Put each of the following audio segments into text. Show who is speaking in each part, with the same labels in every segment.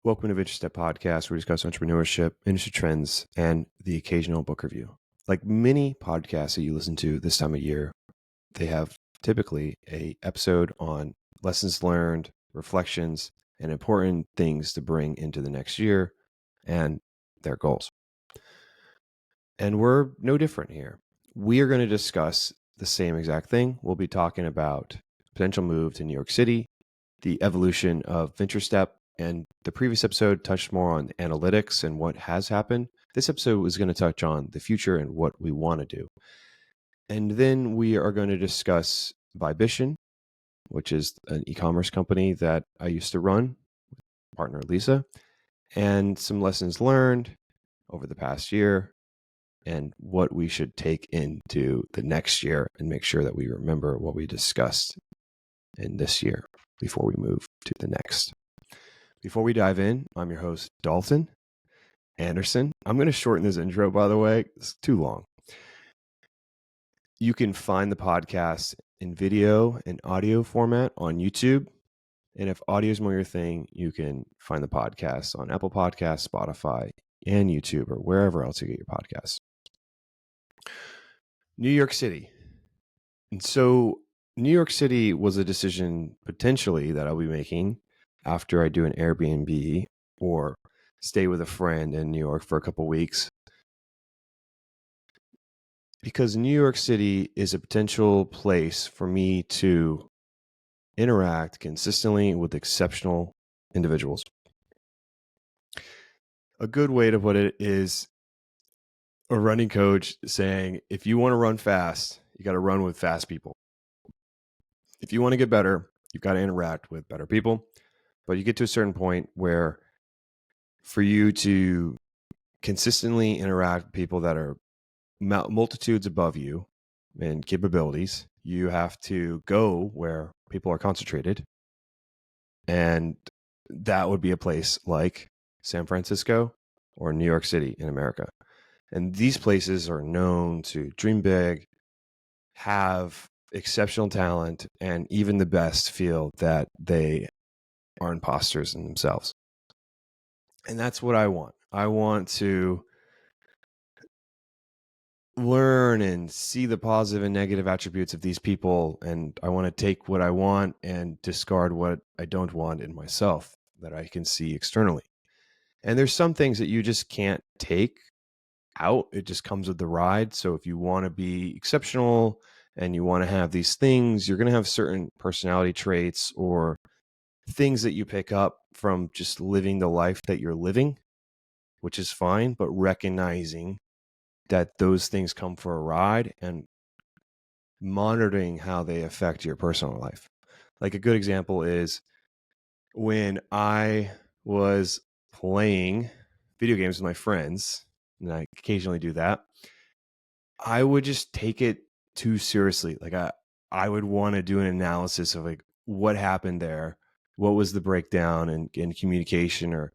Speaker 1: Welcome to VentureStep podcast, where we discuss entrepreneurship, industry trends, and the occasional book review. Like many podcasts that you listen to this time of year, they have typically an episode on lessons learned, reflections, and important things to bring into the next year and their goals. And we're no different here. We are going to discuss the same exact thing. We'll be talking about potential move to New York City, the evolution of VentureStep, and the previous episode touched more on analytics and what has happened. This episode was going to touch on the future and what we want to do. And then we are going to discuss Vibition, which is an e-commerce company that I used to run with partner Lisa, and some lessons learned over the past year and what we should take into the next year and make sure that we remember what we discussed in this year before we move to the next. Before we dive in, I'm your host, Dalton Anderson. I'm going to shorten this intro, by the way. It's too long. You can find the podcast in video and audio format on YouTube. And if audio is more your thing, you can find the podcast on Apple Podcasts, Spotify, and YouTube, or wherever else you get your podcasts. New York City. And so New York City was a decision potentially that I'll be making after I do an Airbnb or stay with a friend in New York for a couple weeks. Because New York City is a potential place for me to interact consistently with exceptional individuals. A good way to put it is a running coach saying, if you want to run fast, you got to run with fast people. If you want to get better, you've got to interact with better people. But you get to a certain point where for you to consistently interact with people that are multitudes above you in capabilities, you have to go where people are concentrated. And that would be a place like San Francisco or New York City in America. And these places are known to dream big, have exceptional talent, and even the best feel that they are imposters in themselves. And that's what I want. I want to learn and see the positive and negative attributes of these people. And I want to take what I want and discard what I don't want in myself that I can see externally. And there's some things that you just can't take out. It just comes with the ride. So if you want to be exceptional and you want to have these things, you're going to have certain personality traits or things that you pick up from just living the life that you're living, which is fine, but recognizing that those things come for a ride and monitoring how they affect your personal life. Like a good example is when I was playing video games with my friends, and I occasionally do that, I would just take it too seriously. Like I would want to do an analysis of like what happened there, what was the breakdown in communication, or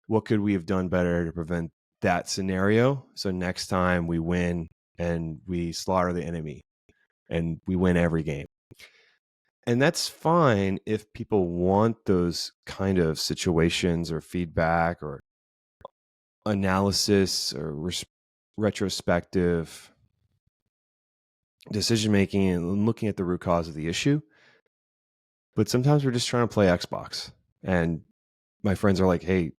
Speaker 1: what could we have done better to prevent that scenario. So next time we win and we slaughter the enemy and we win every game. And that's fine if people want those kind of situations or feedback or analysis or retrospective decision making and looking at the root cause of the issue. But sometimes we're just trying to play Xbox. And my friends are like, hey,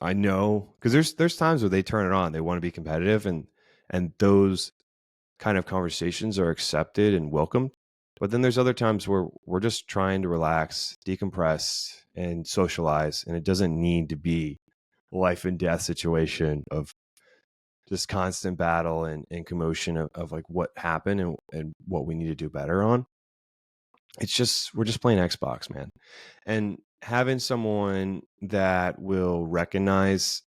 Speaker 1: I know, because there's times where they turn it on. They want to be competitive, and those kind of conversations are accepted and welcomed. But then there's other times where we're just trying to relax, decompress, and socialize. And it doesn't need to be a life and death situation of just constant battle and commotion of like what happened and what we need to do better on. It's just, we're just playing Xbox, man. And having someone that will recognize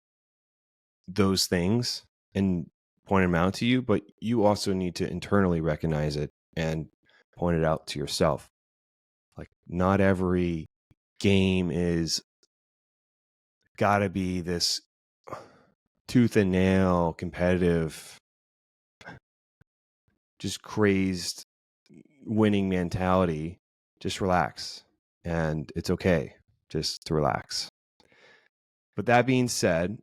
Speaker 1: those things and point them out to you, but you also need to internally recognize it and point it out to yourself. Like not every game is gotta be this tooth and nail competitive, just crazed winning mentality. Just relax, and it's okay just to relax. But that being said,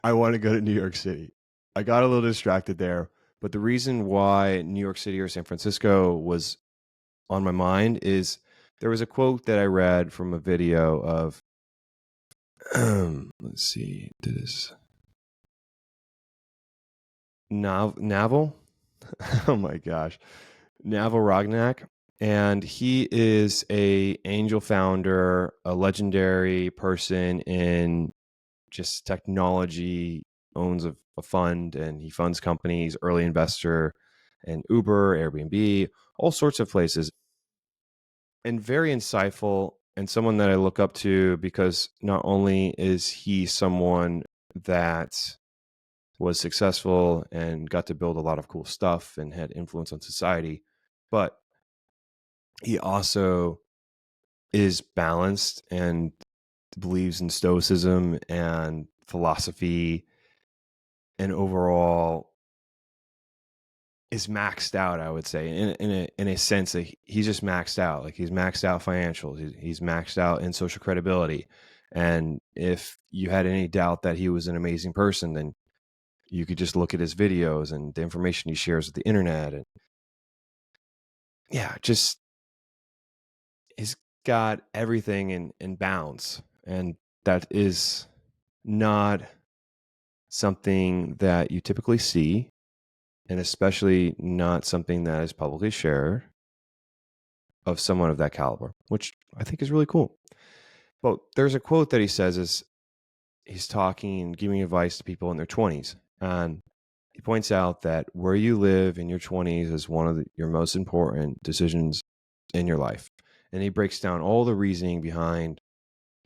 Speaker 1: I want to go to New York City. I got a little distracted there, but the reason why New York City or San Francisco was on my mind is there was a quote that I read from a video of, let's see, this Naval. Oh my gosh, Naval Rognak, and he is a angel founder, a legendary person in just technology, owns a fund, and he funds companies, early investor, and Uber, Airbnb, all sorts of places, and very insightful and someone that I look up to because not only is he someone that was successful and got to build a lot of cool stuff and had influence on society, but he also is balanced and believes in stoicism and philosophy, and overall is maxed out, I would say, in a sense that he's just maxed out. Like, he's maxed out financials, he's maxed out in social credibility. And if you had any doubt that he was an amazing person, then you could just look at his videos and the information he shares with the internet. And yeah, just he's got everything in bounds. And that is not something that you typically see, and especially not something that is publicly shared of someone of that caliber, which I think is really cool. But there's a quote that he says is he's talking, giving advice to people in their 20s. And he points out that where you live in your 20s is one of your most important decisions in your life. And he breaks down all the reasoning behind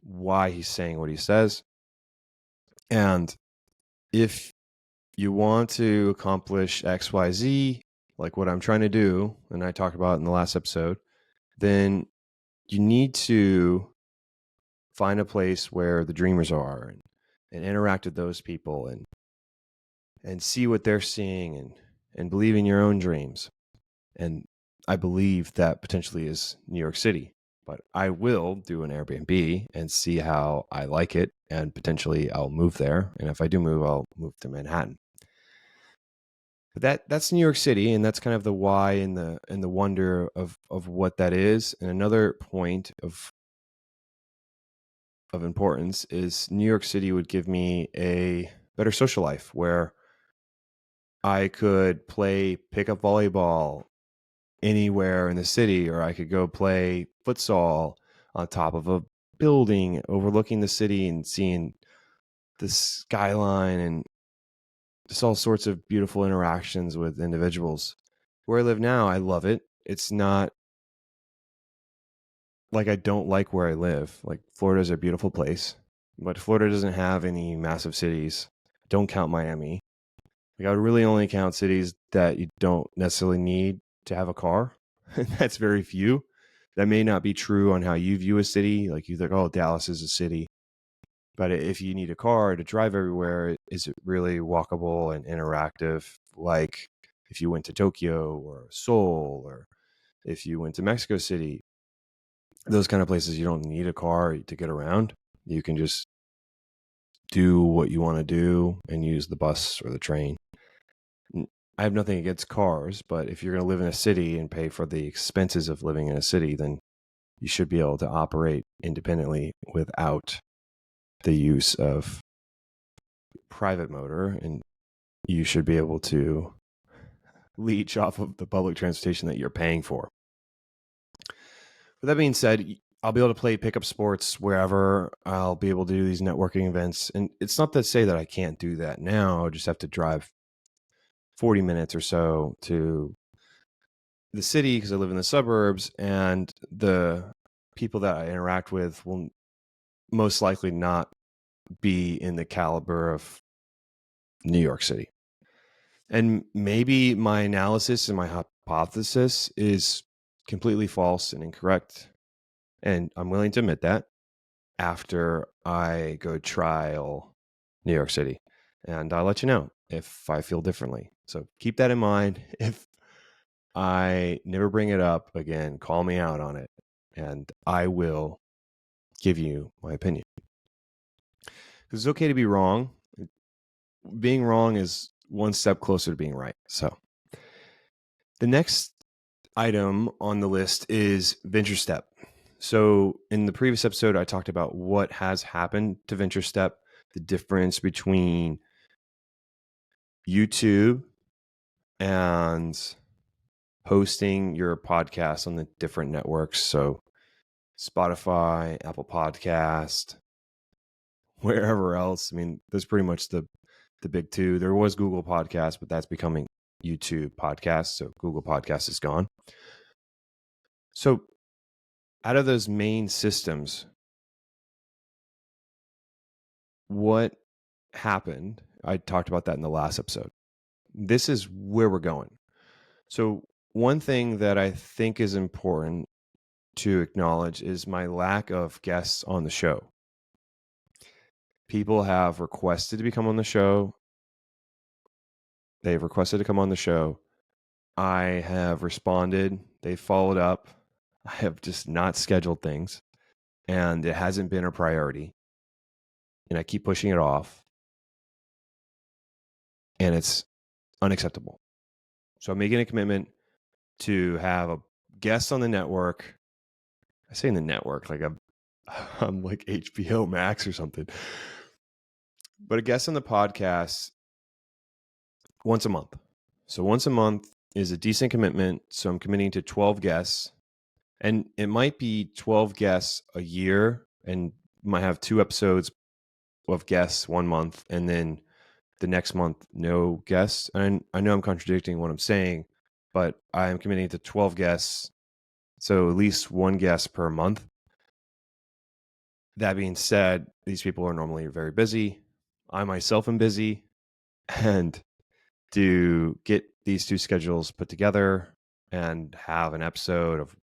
Speaker 1: why he's saying what he says. And if you want to accomplish XYZ, like what I'm trying to do, and I talked about in the last episode, then you need to find a place where the dreamers are, and interact with those people, and see what they're seeing, and believe in your own dreams. And I believe that potentially is New York City, but I will do an Airbnb and see how I like it, and potentially I'll move there. And if I do move, I'll move to Manhattan. But that's New York City, and that's kind of the why and the wonder of what that is. And another point of importance is New York City would give me a better social life where I could play pickup volleyball anywhere in the city, or I could go play futsal on top of a building overlooking the city and seeing the skyline, and just all sorts of beautiful interactions with individuals. Where I live now, I love it. It's not like I don't like where I live. Like, Florida's a beautiful place, but Florida doesn't have any massive cities. Don't count Miami. Like, I would really only count cities that you don't necessarily need to have a car. That's very few. That may not be true on how you view a city. Like, you think, oh, Dallas is a city. But if you need a car to drive everywhere, is it really walkable and interactive? Like if you went to Tokyo or Seoul, or if you went to Mexico City, those kind of places, you don't need a car to get around. You can just do what you want to do and use the bus or the train. I have nothing against cars, but if you're going to live in a city and pay for the expenses of living in a city, then you should be able to operate independently without the use of private motor, and you should be able to leech off of the public transportation that you're paying for. With that being said, I'll be able to play pickup sports wherever. I'll be able to do these networking events. And it's not to say that I can't do that now. I just have to drive 40 minutes or so to the city because I live in the suburbs, and the people that I interact with will most likely not be in the caliber of New York City. And maybe my analysis and my hypothesis is completely false and incorrect. And I'm willing to admit that after I go trial New York City. And I'll let you know if I feel differently. So keep that in mind. If I never bring it up again, call me out on it, and I will give you my opinion. Because it's okay to be wrong. Being wrong is one step closer to being right. So the next item on the list is VentureStep. So in the previous episode, I talked about what has happened to VentureStep, the difference between YouTube and posting your podcast on the different networks. So Spotify, Apple Podcast, wherever else. I mean, there's pretty much the big two. There was Google Podcast, but that's becoming YouTube Podcast. So Google Podcast is gone. So out of those main systems, what happened? I talked about that in the last episode. This is where we're going. So one thing that I think is important to acknowledge is my lack of guests on the show. People have requested to become on the show. They've requested to come on the show. I have responded. They followed up. I have just not scheduled things, and it hasn't been a priority. And I keep pushing it off, and it's unacceptable. So I'm making a commitment to have a guest on the network. I say in the network, like I'm like HBO Max or something. But a guest on the podcast once a month. So once a month is a decent commitment. So I'm committing to 12 guests. And it might be 12 guests a year, and might have 2 episodes of guests one month, and then the next month, no guests. And I know I'm contradicting what I'm saying, but I'm committing to 12 guests. So at least one guest per month. That being said, these people are normally very busy. I myself am busy. And to get these 2 schedules put together and have an episode of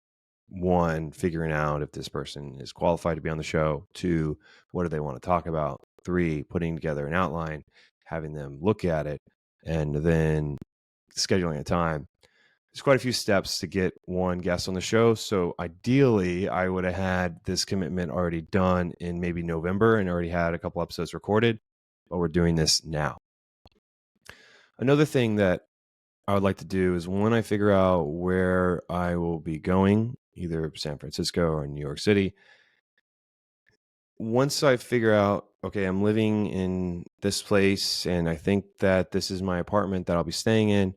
Speaker 1: 1, figuring out if this person is qualified to be on the show, 2, what do they want to talk about, 3, putting together an outline, having them look at it, and then scheduling a time. There's quite a few steps to get 1 guest on the show. So ideally, I would have had this commitment already done in maybe November and already had a couple episodes recorded, but we're doing this now. Another thing that I would like to do is when I figure out where I will be going, either San Francisco or New York City, once I figure out, okay, I'm living in this place and I think that this is my apartment that I'll be staying in,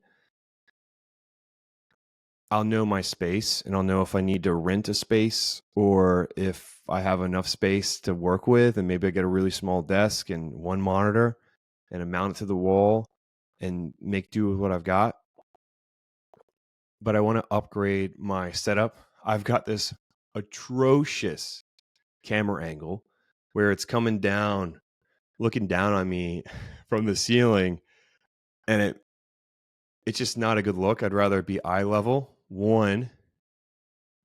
Speaker 1: I'll know my space and I'll know if I need to rent a space or if I have enough space to work with, and maybe I get a really small desk and 1 monitor and I mount it to the wall and make do with what I've got. But I want to upgrade my setup. I've got this atrocious camera angle where it's coming down, looking down on me from the ceiling, and it's just not a good look. I'd rather it be eye level. 1,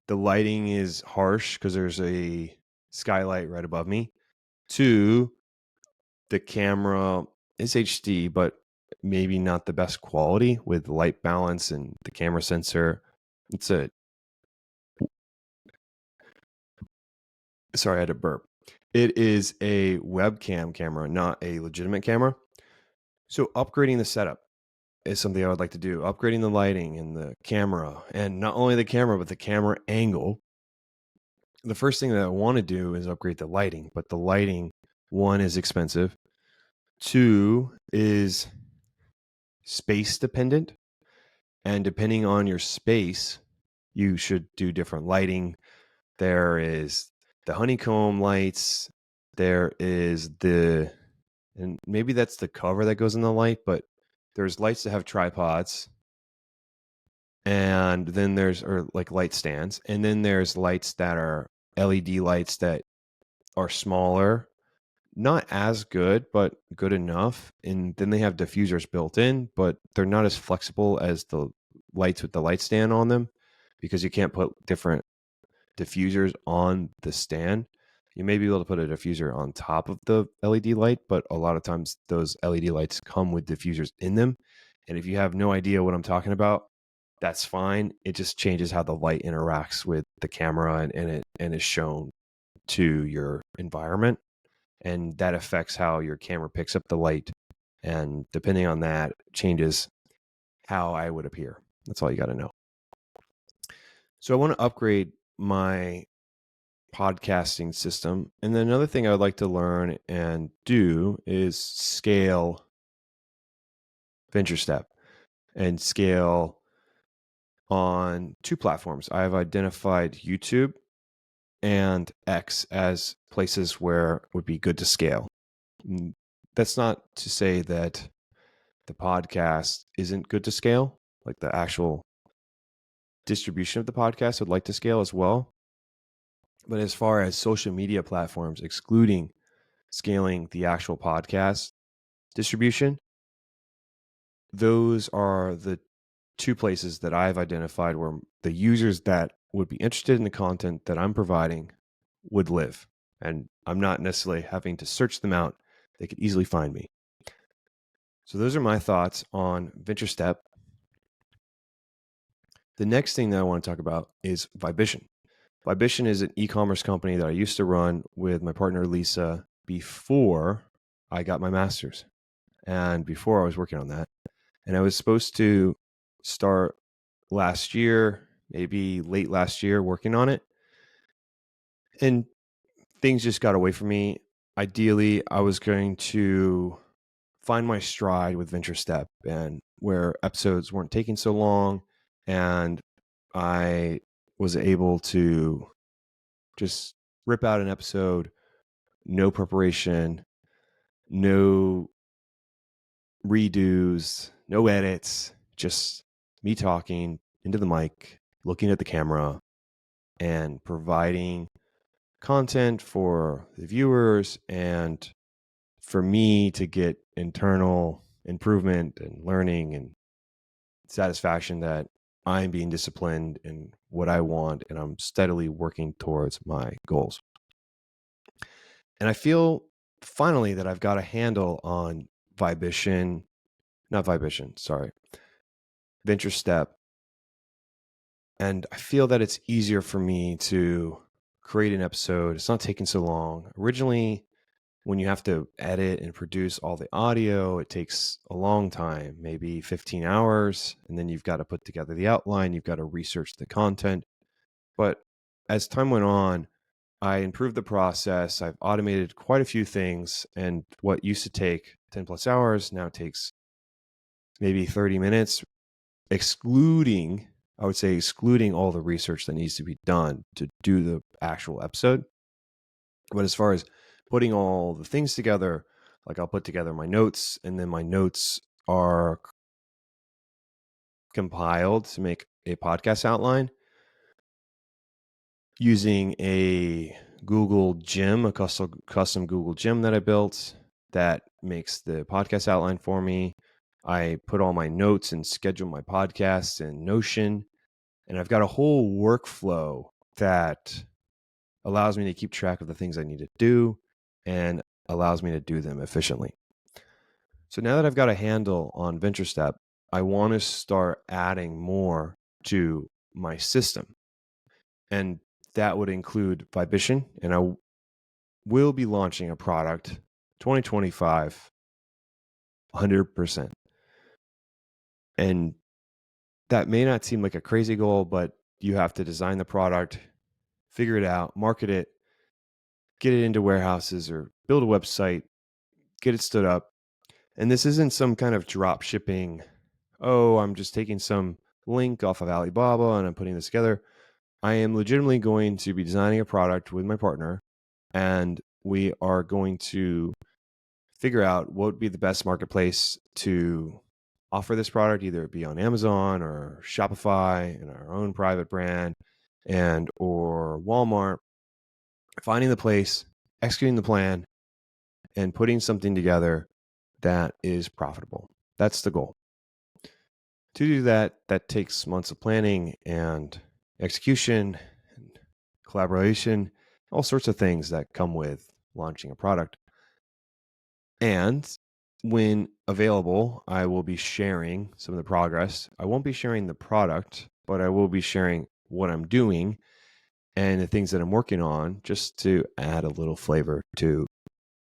Speaker 1: the lighting is harsh because there's a skylight right above me. 2, the camera is HD, but maybe not the best quality with light balance and the camera sensor. Sorry, I had to burp. It is a webcam camera, not a legitimate camera. So upgrading the setup is something I would like to do. Upgrading the lighting and the camera, and not only the camera, but the camera angle. The first thing that I want to do is upgrade the lighting, but the lighting, 1, is expensive. 2 is space dependent. And depending on your space, you should do different lighting. There is the honeycomb lights. There is and maybe that's the cover that goes in the light, but there's lights that have tripods. And then or like light stands. And then there's lights that are LED lights that are smaller, not as good, but good enough. And then they have diffusers built in, but they're not as flexible as the lights with the light stand on them because you can't put different diffusers on the stand. You may be able to put a diffuser on top of the LED light, but a lot of times those LED lights come with diffusers in them. And if you have no idea what I'm talking about, that's fine. It just changes how the light interacts with the camera and is shown to your environment. and that affects how your camera picks up the light. And depending on that, changes how I would appear. That's all you got to know. So I want to upgrade my podcasting system. And then another thing I would like to learn and do is scale VentureStep and scale on 2 platforms. I have identified YouTube and X as places where it would be good to scale. That's not to say that the podcast isn't good to scale, like the actual distribution of the podcast would like to scale as well. But as far as social media platforms, excluding scaling the actual podcast distribution, those are the 2 places that I've identified where the users that would be interested in the content that I'm providing would live. And I'm not necessarily having to search them out. They could easily find me. So those are my thoughts on VentureStep. The next thing that I want to talk about is Vibition. Vibition is an e-commerce company that I used to run with my partner Lisa before I got my master's and before I was working on that. And I was supposed to start last year, maybe late last year, working on it. And things just got away from me. Ideally, I was going to find my stride with VentureStep and where episodes weren't taking so long, and I was able to just rip out an episode, no preparation, no redos, no edits, just me talking into the mic, looking at the camera, and providing content for the viewers and for me to get internal improvement and learning and satisfaction that I'm being disciplined in what I want and I'm steadily working towards my goals. And I feel finally that I've got a handle on VentureStep, and I feel that it's easier for me to create an episode. It's not taking so long. Originally, when you have to edit and produce all the audio, it takes a long time, maybe 15 hours. And then you've got to put together the outline. You've got to research the content. But as time went on, I improved the process. I've automated quite a few things. And what used to take 10 plus hours now takes maybe 30 minutes, excluding all the research that needs to be done to do the actual episode. But as far as putting all the things together, like I'll put together my notes, and then my notes are compiled to make a podcast outline using a Google Gym, a custom Google Gym that I built that makes the podcast outline for me. I put all my notes and schedule my podcasts in Notion, and I've got a whole workflow that allows me to keep track of the things I need to do and allows me to do them efficiently. So now that I've got a handle on VentureStep, I want to start adding more to my system. And that would include Vibition, and I will be launching a product 2025 100%. And that may not seem like a crazy goal, but you have to design the product, figure it out, market it, get it into warehouses or build a website, get it stood up. And this isn't some kind of drop shipping, oh, I'm just taking some link off of Alibaba and I'm putting this together. I am legitimately going to be designing a product with my partner, and we are going to figure out what would be the best marketplace to offer this product, either it be on Amazon or Shopify in our own private brand and or Walmart, finding the place, executing the plan, and putting something together that is profitable. That's the goal. To do that, that takes months of planning and execution and collaboration, all sorts of things that come with launching a product. And when available, I will be sharing some of the progress. I won't be sharing the product, but I will be sharing what I'm doing and the things that I'm working on, just to add a little flavor to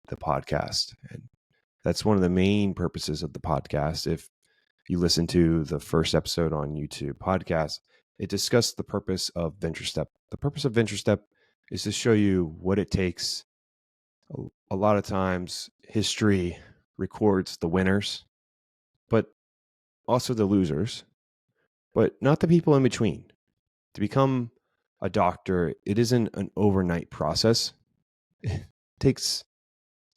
Speaker 1: the podcast. And that's one of the main purposes of the podcast. If you listen to the first episode on YouTube podcast, it discussed the purpose of VentureStep. The purpose of VentureStep is to show you what it takes. A lot of times, history records the winners, but also the losers, but not the people in between. To become a doctor, it isn't an overnight process. It takes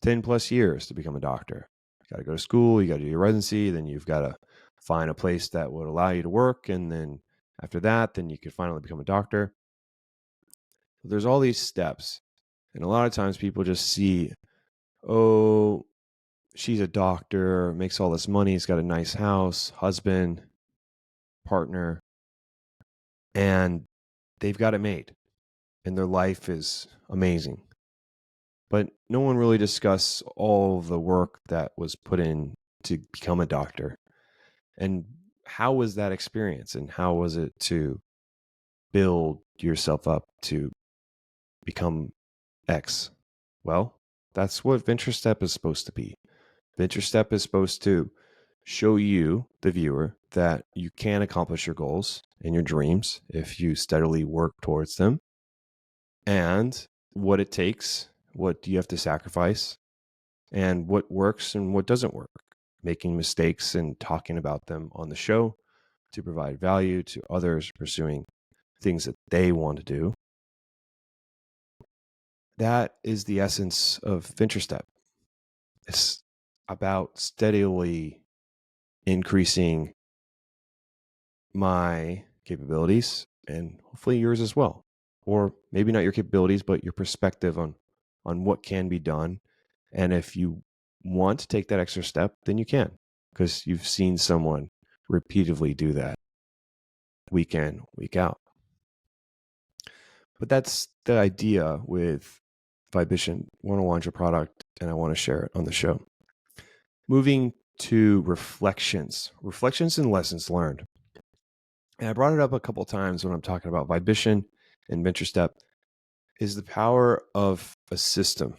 Speaker 1: 10 plus years to become a doctor. You got to go to school, you got to do your residency, then you've got to find a place that would allow you to work. And then after that, then you could finally become a doctor. There's all these steps. And a lot of times people just see, oh, she's a doctor, makes all this money, has got a nice house, husband, partner, and they've got it made. And their life is amazing. But no one really discussed all the work that was put in to become a doctor. And how was that experience? And how was it to build yourself up to become X? Well, that's what VentureStep is supposed to be. VentureStep is supposed to show you, the viewer, that you can accomplish your goals and your dreams if you steadily work towards them, and what it takes, what do you have to sacrifice, and what works and what doesn't work, making mistakes and talking about them on the show to provide value to others pursuing things that they want to do. That is the essence of VentureStep. It's about steadily increasing my capabilities and hopefully yours as well. Or maybe not your capabilities, but your perspective on what can be done. And if you want to take that extra step, then you can, because you've seen someone repeatedly do that week in, week out. But that's the idea with Vibition 101, your product, and I want to share it on the show. Moving to reflections and lessons learned. And I brought it up a couple of times when I'm talking about Vibition and VentureStep, is the power of a system.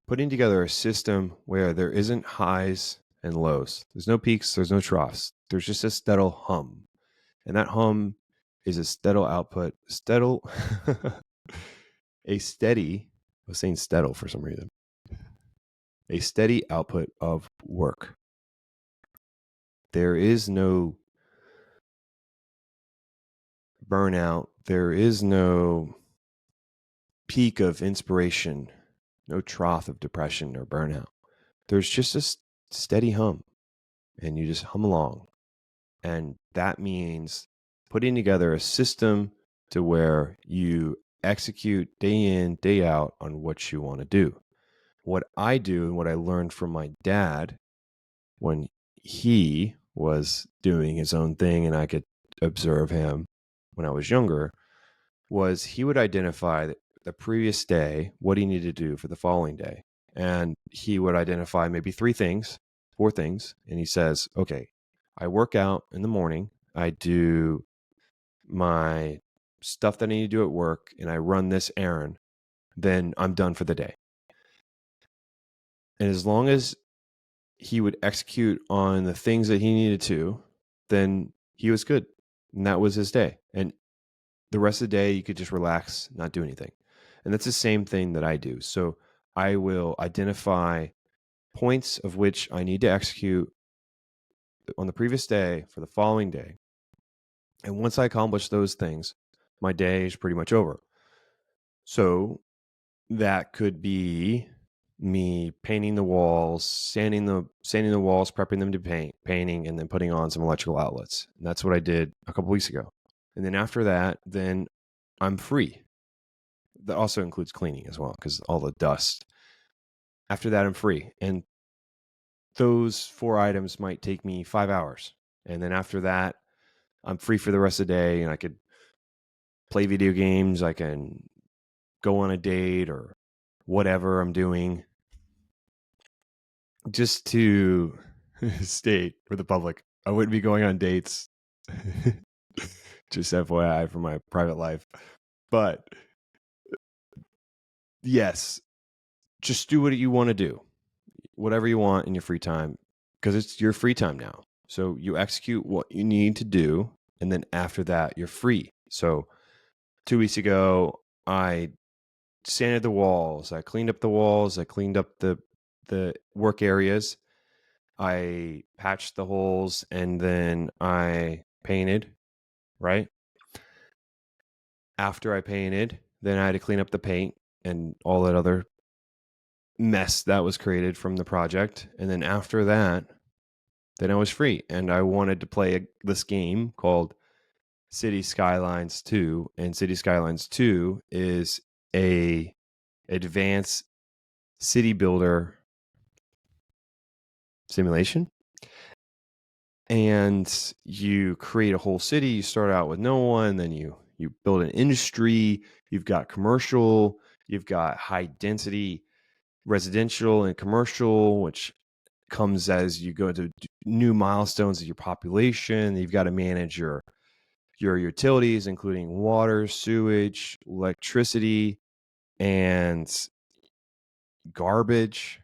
Speaker 1: Putting together a system where there isn't highs and lows. There's no peaks, there's no troughs. There's just a steady hum. And that hum is a steady output, a steady, I was saying steady for some reason, a steady output of work. There is no burnout. There is no peak of inspiration, no trough of depression or burnout. There's just a steady hum, and you just hum along. And that means putting together a system to where you execute day in, day out on what you want to do. What I do and what I learned from my dad when he was doing his own thing and I could observe him when I was younger was he would identify the previous day what he needed to do for the following day. And he would identify maybe 4 things. And he says, okay, I work out in the morning. I do my stuff that I need to do at work and I run this errand. Then I'm done for the day. And as long as he would execute on the things that he needed to, then he was good. And that was his day. And the rest of the day, you could just relax, not do anything. And that's the same thing that I do. So I will identify points of which I need to execute on the previous day for the following day. And once I accomplish those things, my day is pretty much over. So that could be me painting the walls, sanding the walls, prepping them to painting, and then putting on some electrical outlets. And that's what I did a couple weeks ago. And then after that, then I'm free. That also includes cleaning as well, because all the dust. After that, I'm free. And those 4 items might take me 5 hours. And then after that, I'm free for the rest of the day, and I could play video games. I can go on a date or whatever I'm doing. Just to state for the public, I wouldn't be going on dates. Just FYI for my private life. But yes, just do what you want to do, whatever you want in your free time, because it's your free time now. So you execute what you need to do, and then after that, you're free. So 2 weeks ago, I sanded the walls, I cleaned up the walls, I cleaned up the work areas, I patched the holes, and then I painted, right? After I painted, then I had to clean up the paint and all that other mess that was created from the project. And then after that, then I was free, and I wanted to play this game called City Skylines 2. And City Skylines 2 is a advanced city builder simulation. And you create a whole city. You start out with no one, then you build an industry. You've got commercial, you've got high density residential and commercial, which comes as you go to new milestones of your population. You've got to manage your utilities, including water, sewage, electricity, and garbage.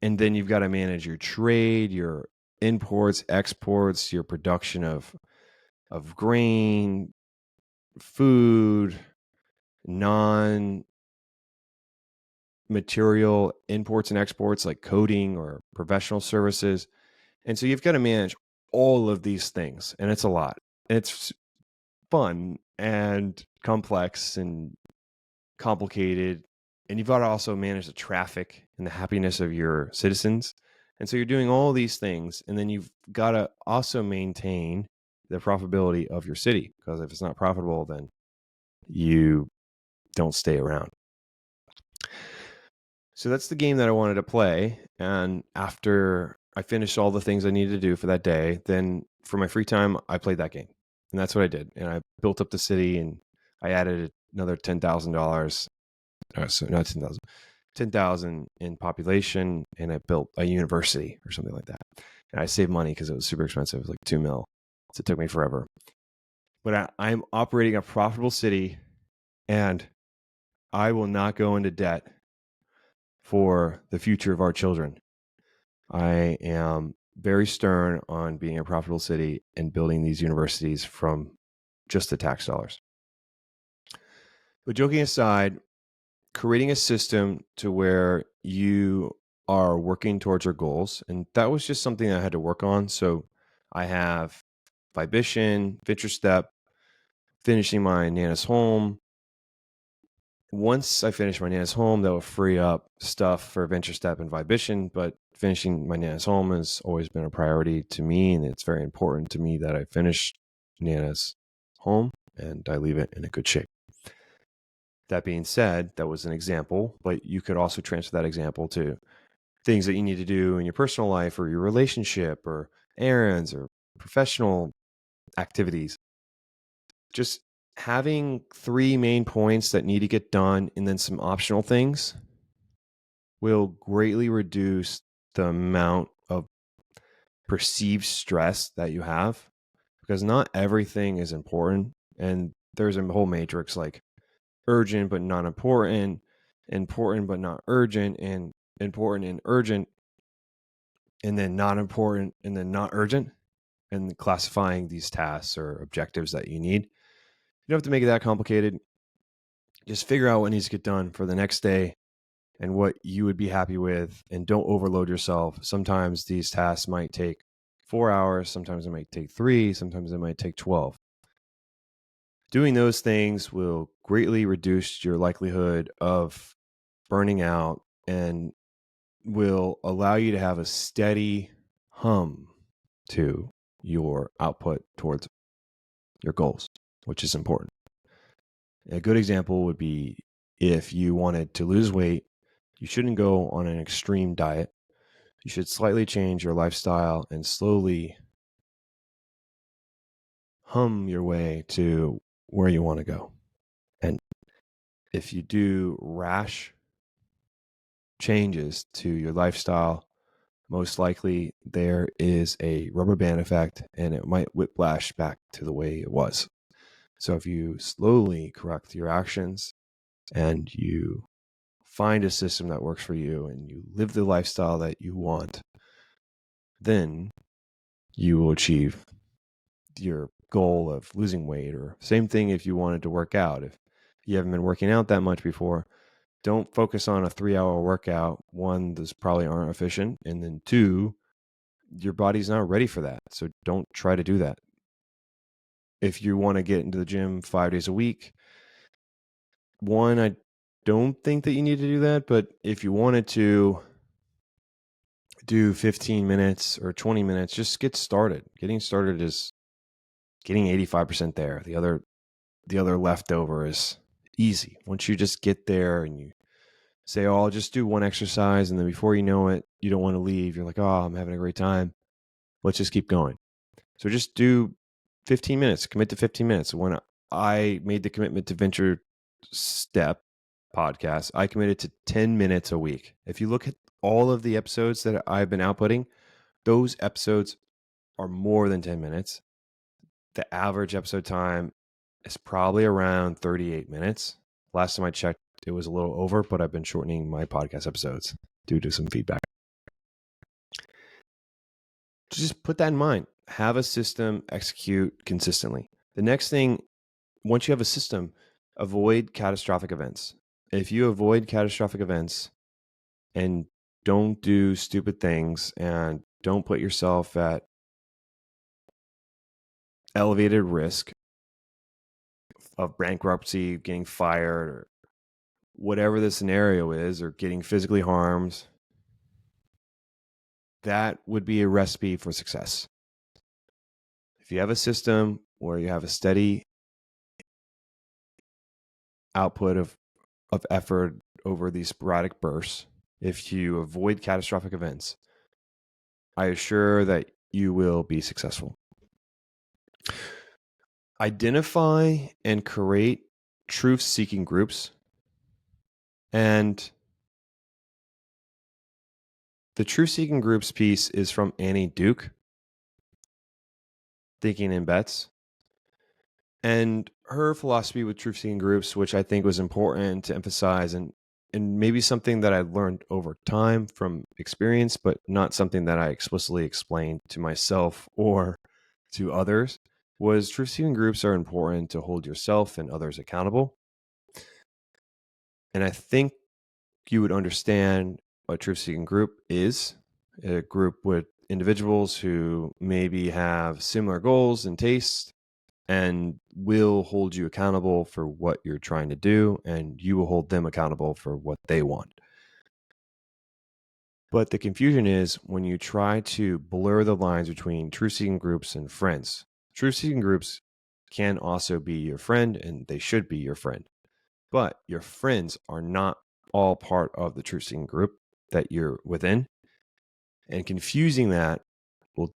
Speaker 1: And then you've got to manage your trade, your imports, exports, your production of grain, food, non material imports and exports like coding or professional services. And so you've got to manage all of these things, and it's a lot. It's fun and complex and complicated, and you've got to also manage the traffic and the happiness of your citizens. And so you're doing all these things, and then you've got to also maintain the profitability of your city, because if it's not profitable, then you don't stay around. So that's the game that I wanted to play. And after I finished all the things I needed to do for that day, then for my free time, I played that game. And that's what I did. And I built up the city, and I added another $10,000. So not 10,000, 10,000 in population. And I built a university or something like that. And I saved money because it was super expensive. It was like $2 million. So it took me forever. But I'm operating a profitable city, and I will not go into debt for the future of our children. I am very stern on being a profitable city and building these universities from just the tax dollars. But joking aside, creating a system to where you are working towards your goals, and that was just something I had to work on. So I have Vibition, VentureStep, finishing my Nana's home. Once I finish my Nana's home, that will free up stuff for VentureStep and Vibition, but finishing my Nana's home has always been a priority to me, and it's very important to me that I finish Nana's home and I leave it in a good shape. That being said, that was an example, but you could also transfer that example to things that you need to do in your personal life or your relationship or errands or professional activities. Just having 3 main points that need to get done and then some optional things will greatly reduce the amount of perceived stress that you have, because not everything is important. And there's a whole matrix like urgent but not important, important but not urgent, and important and urgent, and then not important and then not urgent, and classifying these tasks or objectives that you need. You don't have to make it that complicated. Just figure out what needs to get done for the next day and what you would be happy with, and don't overload yourself. Sometimes these tasks might take 4 hours, sometimes it might take 3, sometimes it might take 12. Doing those things will greatly reduce your likelihood of burning out and will allow you to have a steady hum to your output towards your goals, which is important. A good example would be if you wanted to lose weight, you shouldn't go on an extreme diet. You should slightly change your lifestyle and slowly hum your way to where you want to go. And if you do rash changes to your lifestyle, most likely there is a rubber band effect, and it might whiplash back to the way it was. So if you slowly correct your actions and you find a system that works for you, and you live the lifestyle that you want, then you will achieve your goal of losing weight. Or same thing if you wanted to work out. If you haven't been working out that much before, don't focus on a 3-hour workout. One, those probably aren't efficient. And then two, your body's not ready for that. So don't try to do that. If you want to get into the gym 5 days a week, one, I don't think that you need to do that. But if you wanted to do 15 minutes or 20 minutes, just get started. Getting started is getting 85% there. The other leftover is easy. Once you just get there and you say, oh, I'll just do one exercise, and then before you know it, you don't want to leave. You're like, oh, I'm having a great time. Let's just keep going. So just do 15 minutes, commit to 15 minutes. When I made the commitment to VentureStep podcast, I committed to 10 minutes a week. If you look at all of the episodes that I've been outputting, those episodes are more than 10 minutes. The average episode time is probably around 38 minutes. Last time I checked, it was a little over, but I've been shortening my podcast episodes due to some feedback. Just put that in mind. Have a system, execute consistently. The next thing, once you have a system, avoid catastrophic events. If you avoid catastrophic events and don't do stupid things and don't put yourself at elevated risk of bankruptcy, getting fired, or whatever the scenario is, or getting physically harmed, that would be a recipe for success. If you have a system where you have a steady output of effort over these sporadic bursts, if you avoid catastrophic events, I assure that you will be successful. Identify and create truth-seeking groups. And the truth-seeking groups piece is from Annie Duke, Thinking in Bets. And her philosophy with truth-seeking groups, which I think was important to emphasize, and maybe something that I learned over time from experience, but not something that I explicitly explained to myself or to others, was truth-seeking groups are important to hold yourself and others accountable. And I think you would understand what a truth-seeking group is. A group with individuals who maybe have similar goals and tastes and will hold you accountable for what you're trying to do, and you will hold them accountable for what they want. But the confusion is when you try to blur the lines between truth-seeking groups and friends. Truth-seeking groups can also be your friend, and they should be your friend. But your friends are not all part of the truth-seeking group that you're within. And confusing that will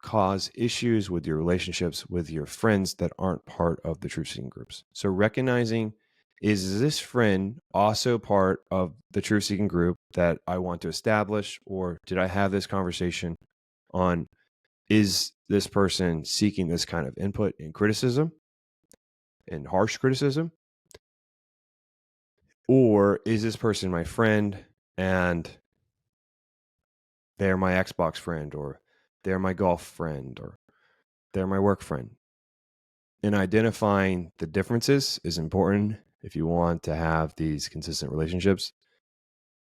Speaker 1: cause issues with your relationships with your friends that aren't part of the truth-seeking groups. So recognizing, is this friend also part of the truth-seeking group that I want to establish? Or did I have this conversation on, is this person seeking this kind of input and criticism and harsh criticism? Or is this person my friend and they're my Xbox friend, or they're my golf friend, or they're my work friend? And identifying the differences is important if you want to have these consistent relationships.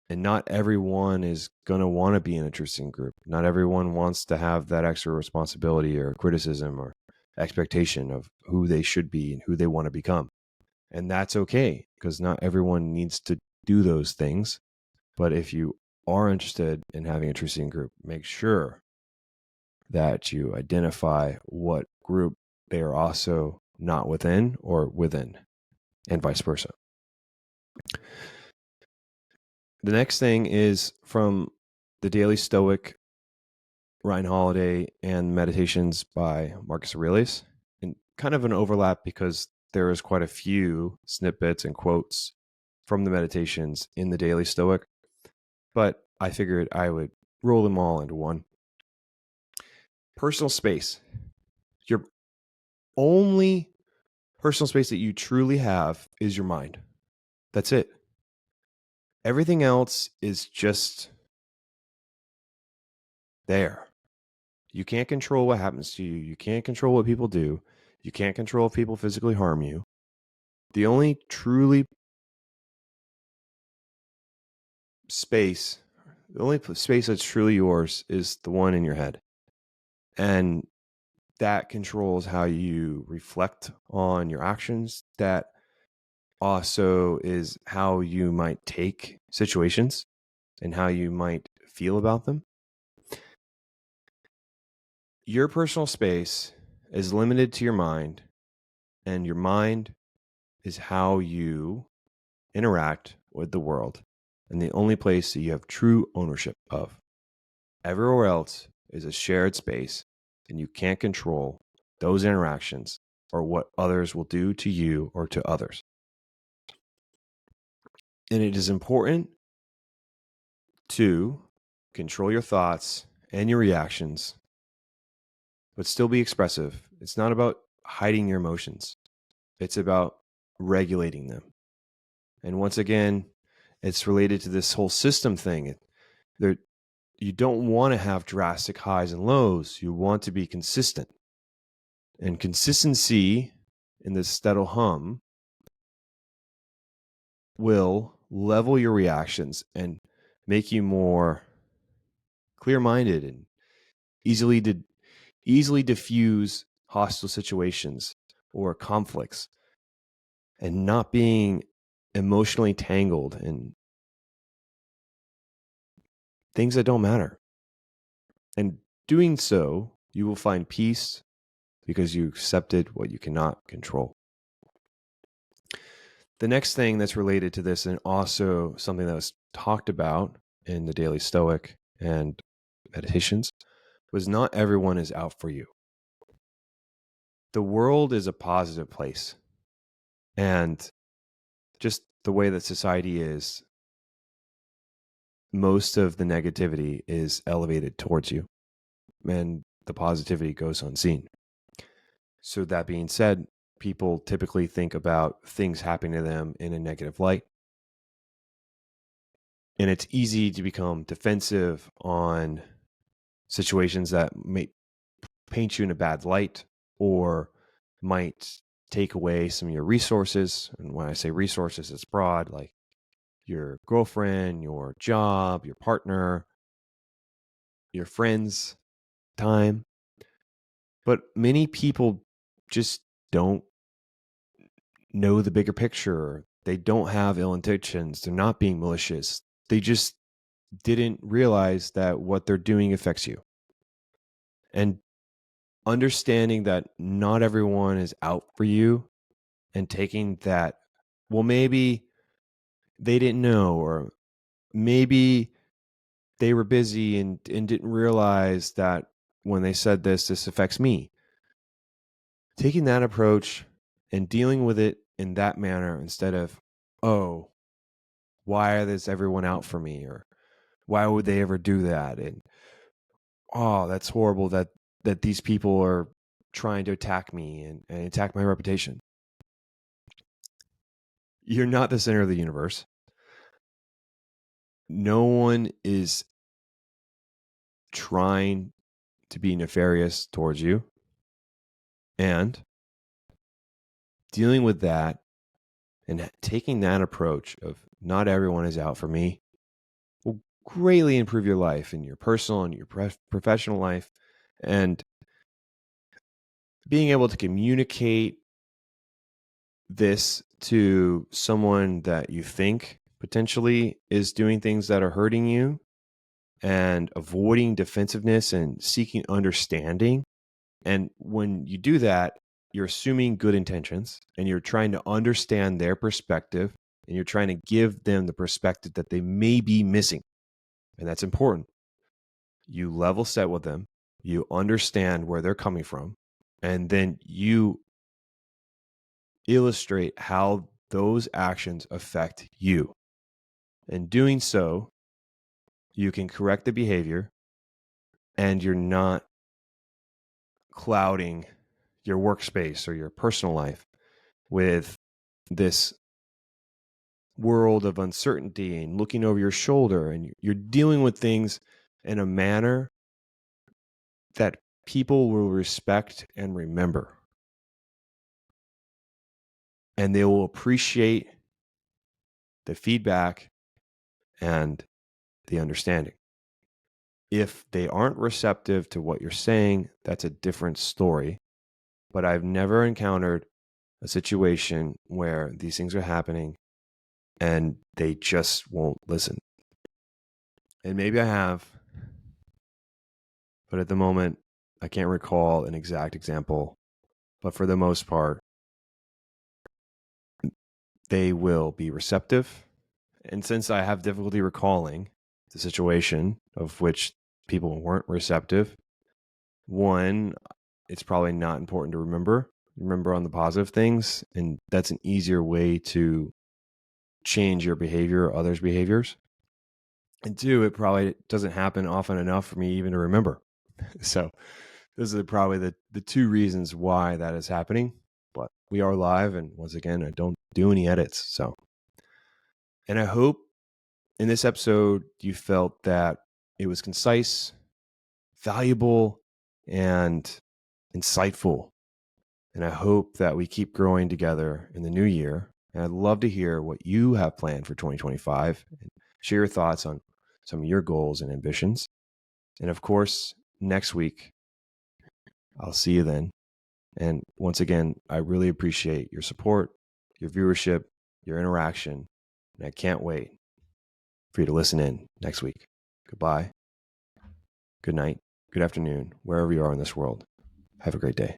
Speaker 1: And not everyone is going to want to be in a truth-seeking group. Not everyone wants to have that extra responsibility or criticism or expectation of who they should be and who they want to become. And that's okay, because not everyone needs to do those things. But if you are interested in having a truth-seeking group, make sure that you identify what group they are also not within or within, and vice versa. The next thing is from the Daily Stoic, Ryan Holiday, and Meditations by Marcus Aurelius, and kind of an overlap because there is quite a few snippets and quotes from the Meditations in the Daily Stoic, but I figured I would roll them all into one. Personal space. Your only personal space that you truly have is your mind. That's it. Everything else is just there. You can't control what happens to you. You can't control what people do. You can't control if people physically harm you. The only space, the only space that's truly yours is the one in your head. And that controls how you reflect on your actions. That also is how you might take situations and how you might feel about them. Your personal space is limited to your mind, and your mind is how you interact with the world, and the only place that you have true ownership of. Everywhere else is a shared space, and you can't control those interactions or what others will do to you or to others. And it is important to control your thoughts and your reactions, but still be expressive. It's not about hiding your emotions. It's about regulating them. And once again, it's related to this whole system thing. You don't want to have drastic highs and lows. You want to be consistent. And consistency in this steady hum will level your reactions and make you more clear-minded and easily diffuse hostile situations or conflicts, and not being emotionally tangled in things that don't matter. And doing so, you will find peace because you accepted what you cannot control. The next thing that's related to this, and also something that was talked about in the Daily Stoic and meditations, was not everyone is out for you. The world is a positive place. And just the way that society is, most of the negativity is elevated towards you, and the positivity goes unseen. So that being said, people typically think about things happening to them in a negative light. And it's easy to become defensive on situations that may paint you in a bad light or might take away some of your resources. And when I say resources, it's broad, like your girlfriend, your job, your partner, your friends' time. But many people just don't know the bigger picture. They don't have ill intentions. They're not being malicious. They just didn't realize that what they're doing affects you. And understanding that not everyone is out for you, and taking that, well, maybe they didn't know, or maybe they were busy and didn't realize that when they said this affects me. Taking that approach and dealing with it in that manner instead of, oh, why is everyone out for me? Or why would they ever do that? And, oh, that's horrible that these people are trying to attack me and attack my reputation. You're not the center of the universe. No one is trying to be nefarious towards you. And dealing with that and taking that approach of not everyone is out for me will greatly improve your life, and your personal and your professional life. And being able to communicate this to someone that you think potentially is doing things that are hurting you, and avoiding defensiveness and seeking understanding. And when you do that, you're assuming good intentions and you're trying to understand their perspective, and you're trying to give them the perspective that they may be missing. And that's important. You level set with them, you understand where they're coming from, and then you illustrate how those actions affect you. In doing so, you can correct the behavior, and you're not clouding your workspace or your personal life with this world of uncertainty and looking over your shoulder, and you're dealing with things in a manner that people will respect and remember. And they will appreciate the feedback and the understanding. If they aren't receptive to what you're saying, that's a different story. But I've never encountered a situation where these things are happening and they just won't listen. And maybe I have, but at the moment, I can't recall an exact example. But for the most part, they will be receptive. And since I have difficulty recalling the situation of which people weren't receptive, one, it's probably not important to remember on the positive things, and that's an easier way to change your behavior or others' behaviors. And two, it probably doesn't happen often enough for me even to remember. So those are probably the two reasons why that is happening. But we are live, and once again, I don't do any edits. So, and I hope in this episode you felt that it was concise, valuable, and insightful. And I hope that we keep growing together in the new year. And I'd love to hear what you have planned for 2025 and share your thoughts on some of your goals and ambitions. And of course, next week, I'll see you then. And once again, I really appreciate your support, your viewership, your interaction. And I can't wait for you to listen in next week. Goodbye. Good night. Good afternoon, wherever you are in this world. Have a great day.